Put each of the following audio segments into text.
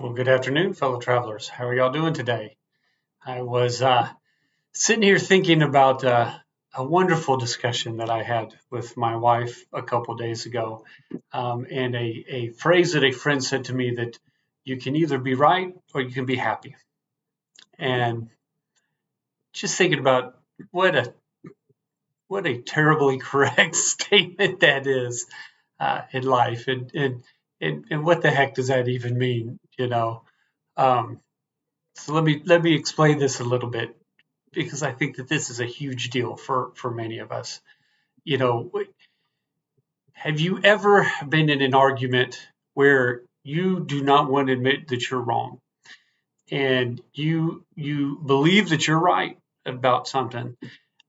Well, good afternoon, fellow travelers. How are y'all doing today? I was sitting here thinking about a wonderful discussion that I had with my wife a couple days ago, and a phrase that a friend said to me that you can either be right or you can be happy. And just thinking about what a what a terribly correct statement that is in life, and what the heck does that even mean? Um, so let me explain this a little bit because I think that this is a huge deal for many of us. You know, have you ever been in an argument where you do not want to admit that you're wrong and you believe that you're right about something,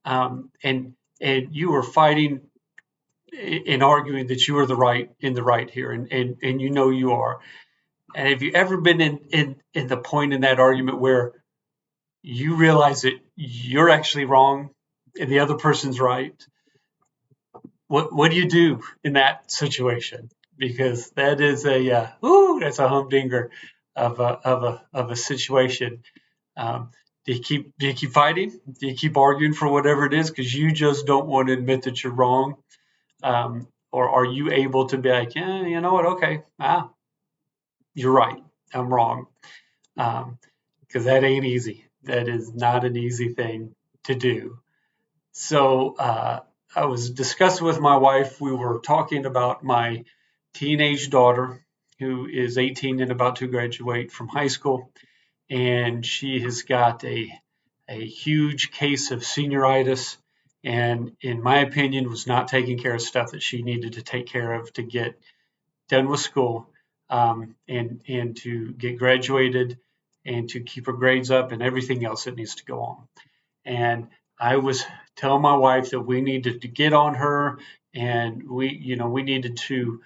and you are fighting and arguing that you are the right here, and you know you are. And have you ever been in the point in that argument where you realize that you're actually wrong and the other person's right? What do you do in that situation? Because that is that's a humdinger of a situation. Um, do you keep fighting? Do you keep arguing for whatever it is because you just don't want to admit that you're wrong? Or are you able to be like, yeah, you know what? Okay, you're right. I'm wrong. Because that ain't easy. That is not an easy thing to do. So I was discussing with my wife. We were talking about my teenage daughter, who is 18 and about to graduate from high school, and she has got a huge case of senioritis, and in my opinion, was not taking care of stuff that she needed to take care of to get done with school, and to get graduated and to keep her grades up and everything else that needs to go on. And I was telling my wife that we needed to get on her, and we needed to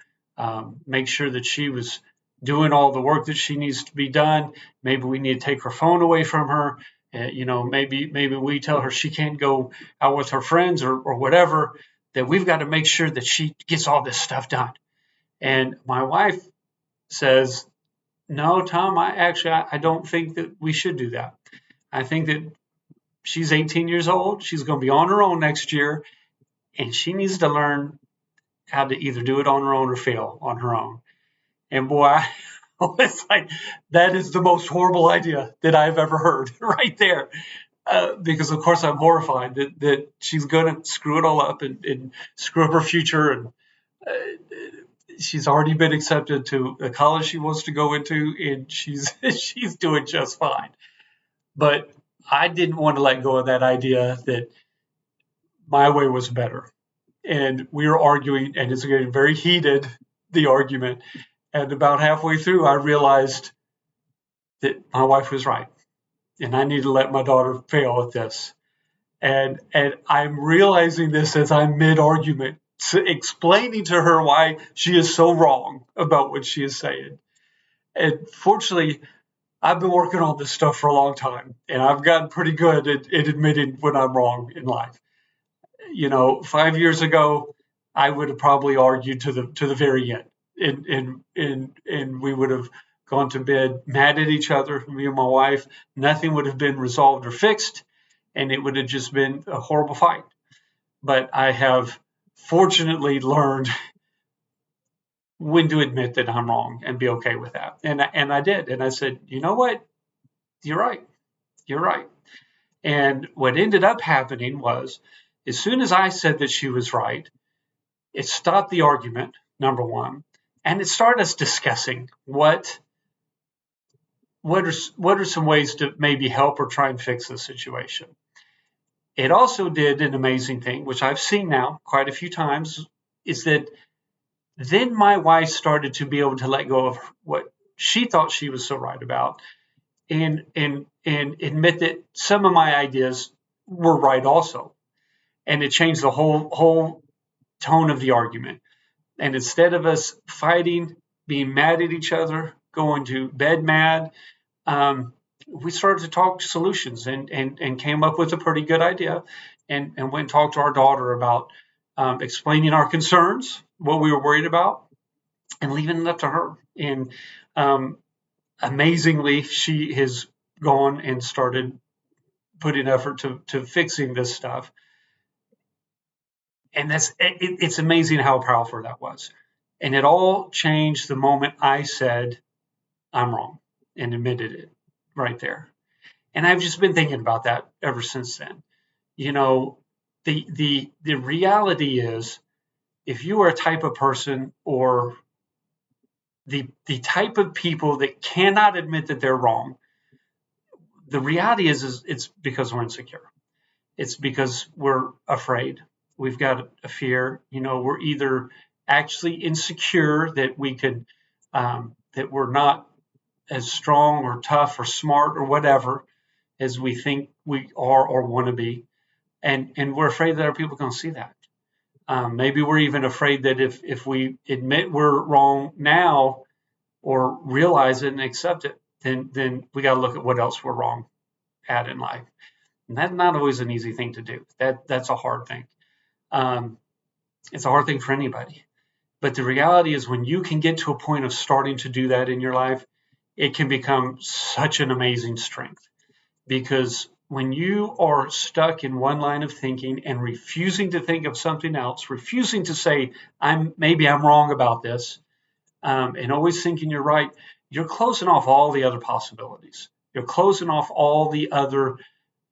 make sure that she was doing all the work that she needs to be done. Maybe we need to take her phone away from her. Maybe we tell her she can't go out with her friends or whatever. That we've got to make sure that she gets all this stuff done. And my wife says, "No, Tom, I don't think that we should do that. I think that she's 18 years old. She's going to be on her own next year, and she needs to learn how to either do it on her own or fail on her own." And boy, I was like, that is the most horrible idea that I've ever heard right there. Because, of course, I'm horrified that she's going to screw it all up and screw up her future. And she's already been accepted to a college she wants to go into, and she's doing just fine. But I didn't want to let go of that idea that my way was better. And we were arguing, and it's getting very heated, the argument. And about halfway through, I realized that my wife was right, and I need to let my daughter fail at this. And I'm realizing this as I'm mid argument, explaining to her why she is so wrong about what she is saying. And fortunately, I've been working on this stuff for a long time, and I've gotten pretty good at admitting when I'm wrong in life. 5 years ago, I would have probably argued to the very end, and we would have gone to bed mad at each other, me and my wife. Nothing would have been resolved or fixed, and it would have just been a horrible fight. But I have fortunately learned when to admit that I'm wrong and be okay with that, and I did, and I said, you know what, you're right, you're right. And what ended up happening was, as soon as I said that she was right, it stopped the argument, number one, and it started us discussing what are some ways to maybe help or try and fix the situation. It also did an amazing thing, which I've seen now quite a few times, is that then my wife started to be able to let go of what she thought she was so right about, and admit that some of my ideas were right also. And it changed the whole tone of the argument. And instead of us fighting, being mad at each other, going to bed mad, we started to talk solutions, and came up with a pretty good idea, and went and talked to our daughter about explaining our concerns, what we were worried about, and leaving it up to her. And amazingly, she has gone and started putting effort to fixing this stuff. And it's amazing how powerful that was. And it all changed the moment I said, I'm wrong, and admitted it right there. And I've just been thinking about that ever since then. You know, the reality is, if you are a type of person, or the type of people that cannot admit that they're wrong, the reality is it's because we're insecure. It's because we're afraid. We've got a fear. We're either actually insecure that we could, that we're not as strong or tough or smart or whatever as we think we are or want to be, and we're afraid that other people are going to see that. Maybe we're even afraid that if we admit we're wrong now, or realize it and accept it, then we got to look at what else we're wrong at in life. And that's not always an easy thing to do. That's a hard thing. Um, it's a hard thing for anybody. But the reality is, when you can get to a point of starting to do that in your life, it can become such an amazing strength. Because when you are stuck in one line of thinking and refusing to think of something else, refusing to say, maybe I'm wrong about this, and always thinking you're right, you're closing off all the other possibilities. You're closing off all the other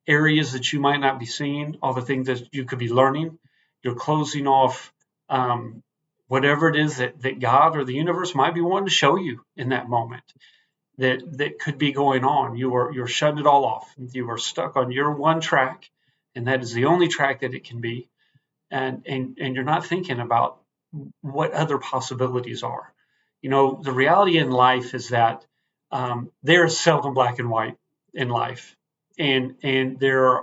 areas that you might not be seeing, all the things that you could be learning. You're closing off whatever it is that God or the universe might be wanting to show you in that moment that could be going on. You're shutting it all off. You are stuck on your one track, and that is the only track that it can be. And you're not thinking about what other possibilities are. The reality in life is that there is seldom black and white in life, and there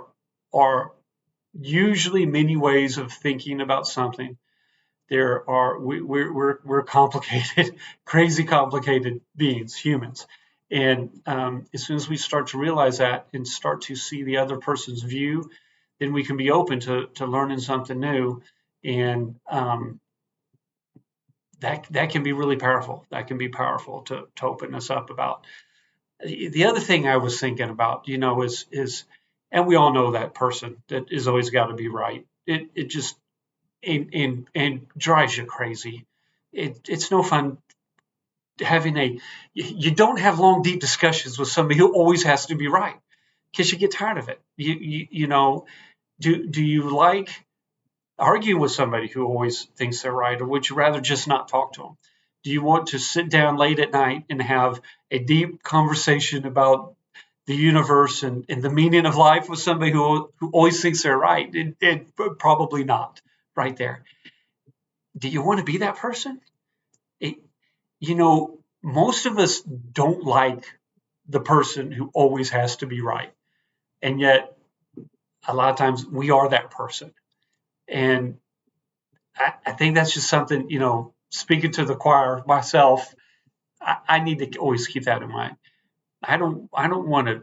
are usually many ways of thinking about something. We're complicated, crazy complicated beings, humans, and as soon as we start to realize that and start to see the other person's view, then we can be open to learning something new, and that can be really powerful. That can be powerful to open us up about. The other thing I was thinking about, is, and we all know that person that is always got to be right. It just and drives you crazy. It's no fun having you don't have long, deep discussions with somebody who always has to be right, because you get tired of it. Do you like argue with somebody who always thinks they're right, or would you rather just not talk to them? Do you want to sit down late at night and have a deep conversation about the universe and the meaning of life with somebody who always thinks they're right? Probably not, right there. Do you want to be that person? It, most of us don't like the person who always has to be right. And yet, a lot of times, we are that person. And I think that's just something, speaking to the choir myself, I need to always keep that in mind. I don't want to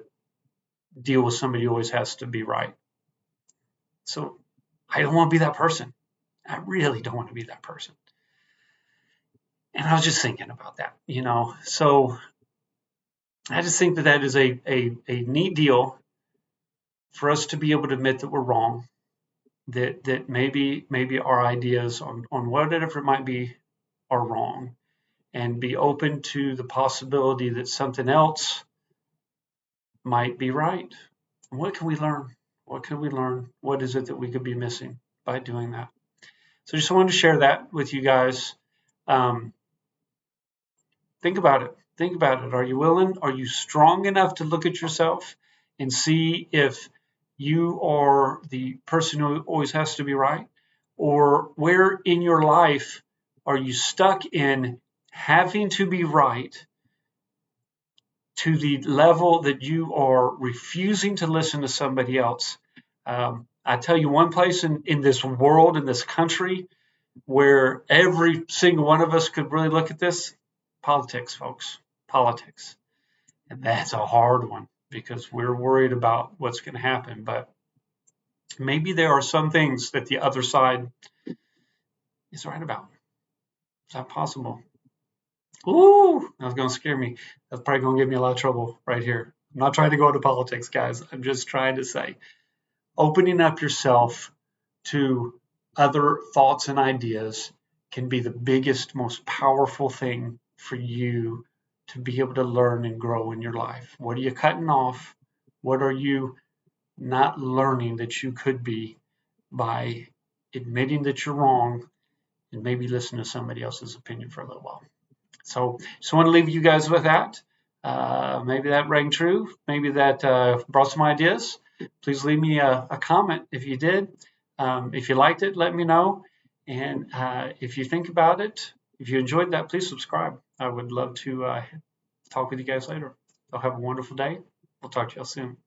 deal with somebody who always has to be right. So I don't want to be that person. I really don't want to be that person. And I was just thinking about that, So I just think that is a neat deal for us to be able to admit that we're wrong, that maybe our ideas on whatever it might be are wrong, and be open to the possibility that something else might be right. What can we learn? What can we learn? What is it that we could be missing by doing that? So just wanted to share that with you guys. Um, think about it. Think about it. Are you willing? Are you strong enough to look at yourself and see if you are the person who always has to be right? Or where in your life are you stuck in having to be right to the level that you are refusing to listen to somebody else? I tell you, one place in this world, in this country, where every single one of us could really look at this: politics, folks, politics. And that's a hard one, because we're worried about what's going to happen. But maybe there are some things that the other side is right about. Is that possible? Ooh, that's going to scare me. That's probably going to give me a lot of trouble right here. I'm not trying to go into politics, guys. I'm just trying to say opening up yourself to other thoughts and ideas can be the biggest, most powerful thing for you to be able to learn and grow in your life. What are you cutting off? What are you not learning that you could be by admitting that you're wrong and maybe listen to somebody else's opinion for a little while? So just want to leave you guys with that. Maybe that rang true. Maybe that brought some ideas. Please leave me a comment if you did. If you liked it, let me know. And if you think about it, if you enjoyed that, please subscribe. I would love to talk with you guys later. So have a wonderful day. We'll talk to you all soon.